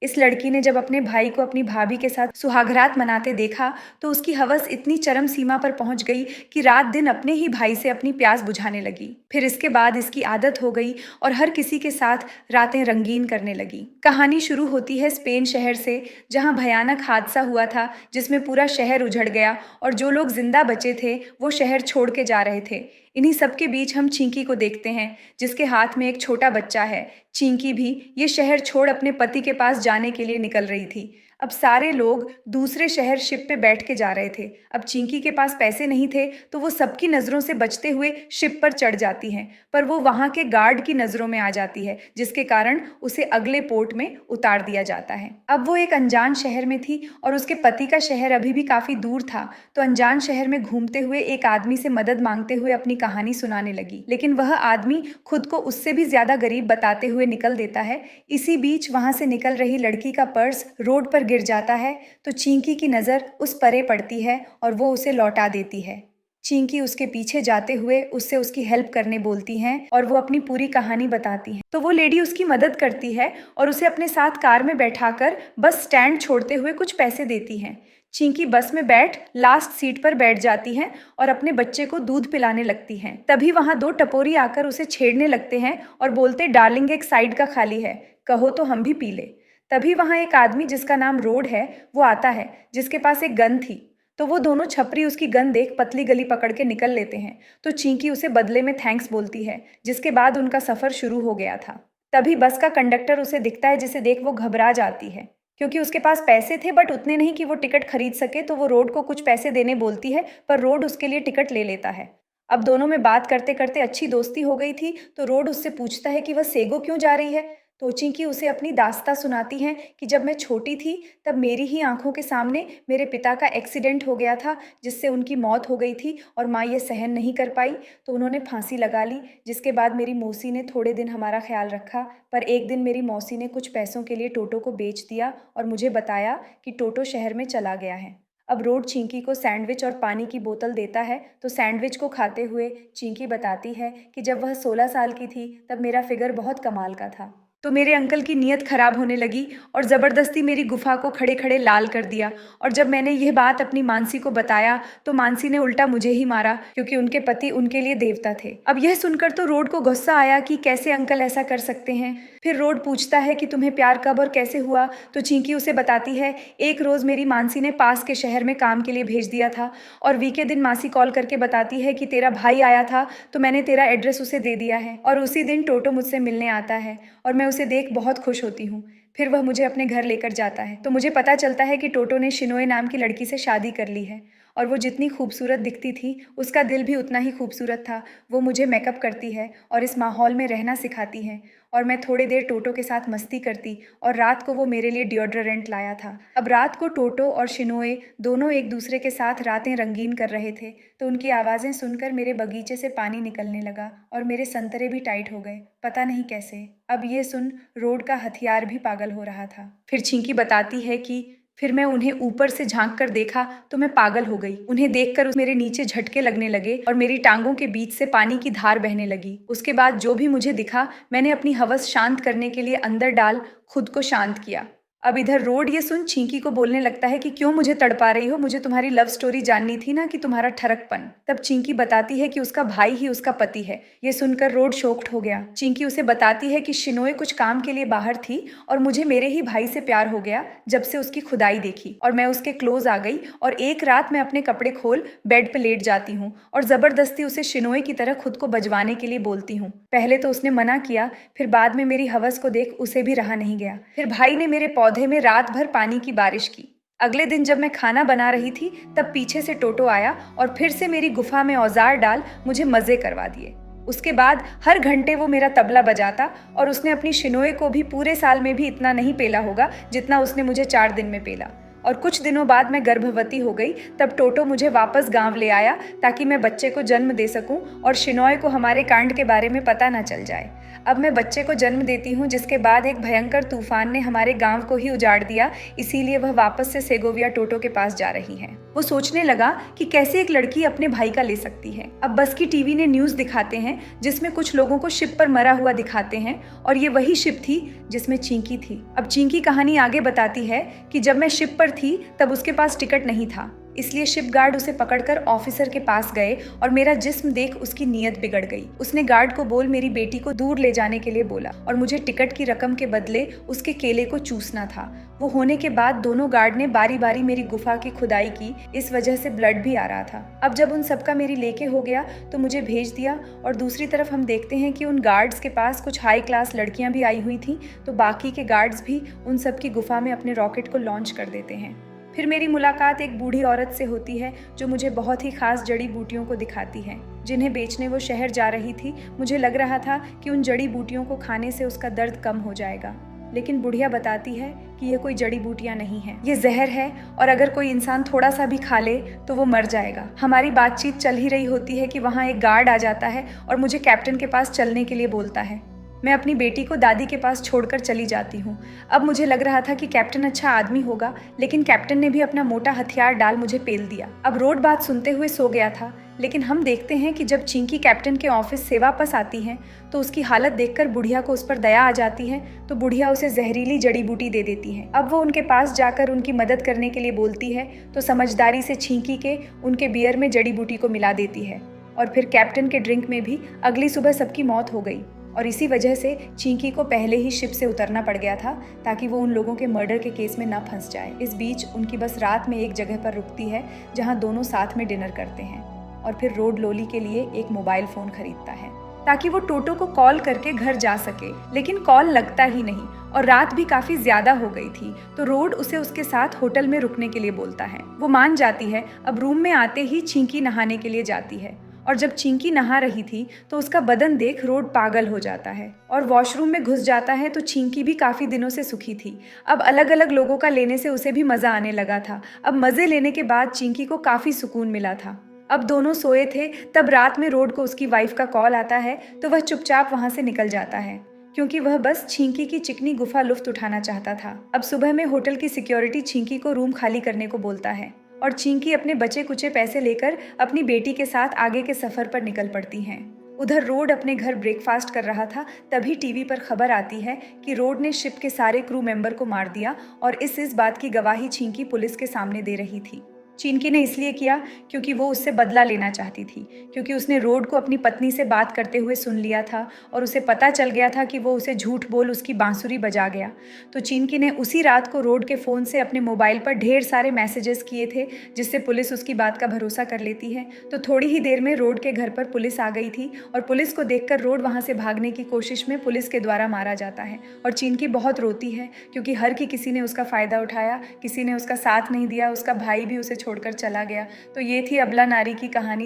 इस लड़की ने जब अपने भाई को अपनी भाभी के साथ सुहागरात मनाते देखा तो उसकी हवस इतनी चरम सीमा पर पहुंच गई कि रात दिन अपने ही भाई से अपनी प्यास बुझाने लगी। फिर इसके बाद इसकी आदत हो गई और हर किसी के साथ रातें रंगीन करने लगी। कहानी शुरू होती है स्पेन शहर से, जहां भयानक हादसा हुआ था जिसमें पूरा शहर उजड़ गया और जो लोग जिंदा बचे थे वो शहर छोड़ के जा रहे थे। इन्हीं सबके बीच हम चिंकी को देखते हैं, जिसके हाथ में एक छोटा बच्चा है। चिंकी भी ये शहर छोड़ अपने पति के पास जाने के लिए निकल रही थी। अब सारे लोग दूसरे शहर शिप पे बैठ के जा रहे थे। अब चिंकी के पास पैसे नहीं थे तो वो सबकी नज़रों से बचते हुए शिप पर चढ़ जाती हैं, पर वो वहाँ के गार्ड की नज़रों में आ जाती है, जिसके कारण उसे अगले पोर्ट में उतार दिया जाता है। अब वो एक अनजान शहर में थी और उसके पति का शहर अभी भी काफ़ी दूर था, तो अनजान शहर में घूमते हुए एक आदमी से मदद मांगते हुए अपनी कहानी सुनाने लगी। लेकिन वह आदमी खुद को उससे भी ज़्यादा गरीब बताते हुए निकल देता है। इसी बीच वहाँ से निकल रही लड़की का पर्स रोड पर गिर जाता है तो चिंकी की नज़र उस परे पड़ती है और वो उसे लौटा देती है। चिंकी उसके पीछे जाते हुए उससे उसकी हेल्प करने बोलती हैं और वो अपनी पूरी कहानी बताती हैं। तो वो लेडी उसकी मदद करती है और उसे अपने साथ कार में बैठाकर बस स्टैंड छोड़ते हुए कुछ पैसे देती हैं। चिंकी बस में बैठ लास्ट सीट पर बैठ जाती हैं और अपने बच्चे को दूध पिलाने लगती हैं। तभी वहाँ दो टपोरी आकर उसे छेड़ने लगते हैं और बोलते, डार्लिंग एक साइड का खाली है, कहो तो हम भी पी ले। तभी वहाँ एक आदमी जिसका नाम रोड है वो आता है, जिसके पास एक गन थी। तो वो दोनों छपरी उसकी गन देख पतली गली पकड़ के निकल लेते हैं। तो चिंकी उसे बदले में थैंक्स बोलती है, जिसके बाद उनका सफ़र शुरू हो गया था। तभी बस का कंडक्टर उसे दिखता है, जिसे देख वो घबरा जाती है, क्योंकि उसके पास पैसे थे बट उतने नहीं कि वो टिकट खरीद सके। तो वो रोड को कुछ पैसे देने बोलती है, पर रोड उसके लिए टिकट ले लेता है। अब दोनों में बात करते करते अच्छी दोस्ती हो गई थी, तो रोड उससे पूछता है कि वह सेगो क्यों जा रही है। तो चिंकी उसे अपनी दास्तां सुनाती हैं कि जब मैं छोटी थी तब मेरी ही आंखों के सामने मेरे पिता का एक्सीडेंट हो गया था, जिससे उनकी मौत हो गई थी और माँ ये सहन नहीं कर पाई तो उन्होंने फांसी लगा ली। जिसके बाद मेरी मौसी ने थोड़े दिन हमारा ख्याल रखा, पर एक दिन मेरी मौसी ने कुछ पैसों के लिए टोटो को बेच दिया और मुझे बताया कि टोटो शहर में चला गया है। अब रोड चिंकी को सैंडविच और पानी की बोतल देता है, तो सैंडविच को खाते हुए चिंकी बताती है कि जब वह 16 साल की थी तब मेरा फिगर बहुत कमाल का था, तो मेरे अंकल की नीयत खराब होने लगी और ज़बरदस्ती मेरी गुफा को खड़े खड़े लाल कर दिया। और जब मैंने यह बात अपनी मानसी को बताया तो मानसी ने उल्टा मुझे ही मारा, क्योंकि उनके पति उनके लिए देवता थे। अब यह सुनकर तो रोड को गुस्सा आया कि कैसे अंकल ऐसा कर सकते हैं। फिर रोड पूछता है कि तुम्हें प्यार कब और कैसे हुआ। तो चिंकी उसे बताती है, एक रोज़ मेरी मानसी ने पास के शहर में काम के लिए भेज दिया था और वी के दिन मासी कॉल करके बताती है कि तेरा भाई आया था, तो मैंने तेरा एड्रेस उसे दे दिया है और उसी दिन टोटो मुझसे मिलने आता है और मैं उसे देख बहुत खुश होती हूँ। फिर वह मुझे अपने घर लेकर जाता है, तो मुझे पता चलता है कि टोटो ने शिनोए नाम की लड़की से शादी कर ली है और वो जितनी खूबसूरत दिखती थी उसका दिल भी उतना ही खूबसूरत था। वो मुझे मेकअप करती है और इस माहौल में रहना सिखाती है और मैं थोड़ी देर टोटो के साथ मस्ती करती और रात को वो मेरे लिए डिओड्रेंट लाया था। अब रात को टोटो और शिनोए दोनों एक दूसरे के साथ रातें रंगीन कर रहे थे, तो उनकी आवाज़ें सुनकर मेरे बगीचे से पानी निकलने लगा और मेरे संतरे भी टाइट हो गए, पता नहीं कैसे। अब ये सुन रोड का हथियार भी पागल हो रहा था। फिर चिंकी बताती है कि फिर मैं उन्हें ऊपर से झांक कर देखा तो मैं पागल हो गई। उन्हें देखकर मेरे नीचे झटके लगने लगे और मेरी टांगों के बीच से पानी की धार बहने लगी। उसके बाद जो भी मुझे दिखा मैंने अपनी हवस शांत करने के लिए अंदर डाल खुद को शांत किया। अब इधर रोड ये सुन चिंकी को बोलने लगता है कि क्यों मुझे तड़पा रही हो, मुझे तुम्हारी लव स्टोरी जाननी थी ना, कि तुम्हारा ठरकपन। तब चिंकी बताती है कि उसका भाई ही उसका पति है। ये सुनकर रोड शॉक्ड हो गया। चिंकी उसे बताती है कि शिनोए कुछ काम के लिए बाहर थी और मुझे मेरे ही भाई से प्यार हो गया जब से उसकी खुदाई देखी और मैं उसके क्लोज आ गई और एक रात मैं अपने कपड़े खोल बेड पे लेट जाती हूँ और जबरदस्ती उसे शिनोए की तरह खुद को बजवाने के लिए बोलती हूँ। पहले तो उसने मना किया, फिर बाद में मेरी हवस को देख उसे भी रहा नहीं गया। फिर भाई ने मेरे पौधे में रात भर पानी की बारिश की। अगले दिन जब मैं खाना बना रही थी तब पीछे से टोटो आया और फिर से मेरी गुफा में औजार डाल मुझे मजे करवा दिए। उसके बाद हर घंटे वो मेरा तबला बजाता और उसने अपनी शिनोए को भी पूरे साल में भी इतना नहीं पेला होगा जितना उसने मुझे 4 दिन में पेला। और कुछ दिनों बाद मैं गर्भवती हो गई, तब टोटो मुझे वापस गांव ले आया ताकि मैं बच्चे को जन्म दे सकूं और शिनोए को हमारे कांड के बारे में पता ना चल जाए। अब मैं बच्चे को जन्म देती हूँ जिसके बाद एक भयंकर तूफान ने हमारे गांव को ही उजाड़ दिया, इसीलिए वह वापस से सेगोविया टोटो के पास जा रही है। वो सोचने लगा कि कैसे एक लड़की अपने भाई का ले सकती है। अब बस की टीवी ने न्यूज दिखाते हैं जिसमें कुछ लोगों को शिप पर मरा हुआ दिखाते हैं और ये वही शिप थी जिसमें चिंकी थी। अब चिंकी कहानी आगे बताती है कि जब मैं शिप पर थी तब उसके पास टिकट नहीं था, इसलिए शिप गार्ड उसे पकड़कर ऑफिसर के पास गए और मेरा जिस्म देख उसकी नीयत बिगड़ गई। उसने गार्ड को बोल मेरी बेटी को दूर ले जाने के लिए बोला और मुझे टिकट की रकम के बदले उसके केले को चूसना था। वो होने के बाद दोनों गार्ड ने बारी बारी मेरी गुफा की खुदाई की, इस वजह से ब्लड भी आ रहा था। अब जब उन सबका मेरी लेके हो गया तो मुझे भेज दिया और दूसरी तरफ हम देखते हैं कि उन गार्ड्स के पास कुछ हाई क्लास लड़कियां भी आई हुई थी, तो बाकी के गार्ड्स भी उन सब की गुफा में अपने रॉकेट को लॉन्च कर देते हैं। फिर मेरी मुलाकात एक बूढ़ी औरत से होती है जो मुझे बहुत ही खास जड़ी बूटियों को दिखाती है जिन्हें बेचने वो शहर जा रही थी। मुझे लग रहा था कि उन जड़ी बूटियों को खाने से उसका दर्द कम हो जाएगा, लेकिन बुढ़िया बताती है कि ये कोई जड़ी बूटियां नहीं है, ये जहर है और अगर कोई इंसान थोड़ा सा भी खा ले तो वो मर जाएगा। हमारी बातचीत चल ही रही होती है कि वहाँ एक गार्ड आ जाता है और मुझे कैप्टन के पास चलने के लिए बोलता है। मैं अपनी बेटी को दादी के पास छोड़कर चली जाती हूँ। अब मुझे लग रहा था कि कैप्टन अच्छा आदमी होगा, लेकिन कैप्टन ने भी अपना मोटा हथियार डाल मुझे पेल दिया। अब रोड बात सुनते हुए सो गया था, लेकिन हम देखते हैं कि जब चिंकी कैप्टन के ऑफिस से वापस आती है तो उसकी हालत देखकर बुढ़िया को उस पर दया आ जाती है, तो बुढ़िया उसे जहरीली जड़ी बूटी दे देती है। अब वो उनके पास जाकर उनकी मदद करने के लिए बोलती है, तो समझदारी से छींकी के उनके बियर में जड़ी बूटी को मिला देती है और फिर कैप्टन के ड्रिंक में भी अगली सुबह सबकी मौत हो गई। और इसी वजह से चिंकी को पहले ही शिप से उतरना पड़ गया था ताकि वो उन लोगों के मर्डर के केस में न फंस जाए। इस बीच उनकी बस रात में एक जगह पर रुकती है जहां दोनों साथ में डिनर करते हैं और फिर रोड लोली के लिए एक मोबाइल फ़ोन खरीदता है ताकि वो टोटो को कॉल करके घर जा सके, लेकिन कॉल लगता ही नहीं और रात भी काफ़ी ज़्यादा हो गई थी, तो रोड उसे उसके साथ होटल में रुकने के लिए बोलता है। वो मान जाती है। अब रूम में आते ही चिंकी नहाने के लिए जाती है और जब चिंकी नहा रही थी तो उसका बदन देख रोड पागल हो जाता है और वॉशरूम में घुस जाता है। तो चिंकी भी काफ़ी दिनों से सुखी थी, अब अलग अलग लोगों का लेने से उसे भी मज़ा आने लगा था। अब मज़े लेने के बाद चिंकी को काफ़ी सुकून मिला था। अब दोनों सोए थे, तब रात में रोड को उसकी वाइफ का कॉल आता है, तो वह चुपचाप वहाँ से निकल जाता है क्योंकि वह बस चिंकी की चिकनी गुफा लुफ्त उठाना चाहता था। अब सुबह में होटल की सिक्योरिटी चिंकी को रूम खाली करने को बोलता है और चिंकी अपने बचे कुचे पैसे लेकर अपनी बेटी के साथ आगे के सफर पर निकल पड़ती हैं। उधर रोड अपने घर ब्रेकफास्ट कर रहा था, तभी टीवी पर खबर आती है कि रोड ने शिप के सारे क्रू मेंबर को मार दिया और इस बात की गवाही चिंकी पुलिस के सामने दे रही थी। चिंकी ने इसलिए किया क्योंकि वो उससे बदला लेना चाहती थी, क्योंकि उसने रोड को अपनी पत्नी से बात करते हुए सुन लिया था और उसे पता चल गया था कि वो उसे झूठ बोल उसकी बांसुरी बजा गया। तो चिंकी ने उसी रात को रोड के फ़ोन से अपने मोबाइल पर ढेर सारे मैसेजेस किए थे जिससे पुलिस उसकी बात का भरोसा कर लेती है। तो थोड़ी ही देर में रोड के घर पर पुलिस आ गई थी और पुलिस को देखकर रोड वहाँ से भागने की कोशिश में पुलिस के द्वारा मारा जाता है और चिंकी बहुत रोती है क्योंकि हर किसी ने उसका फ़ायदा उठाया, किसी ने उसका साथ नहीं दिया, उसका भाई भी उसे छोड़कर चला गया। तो ये थी अबला नारी की कहानी।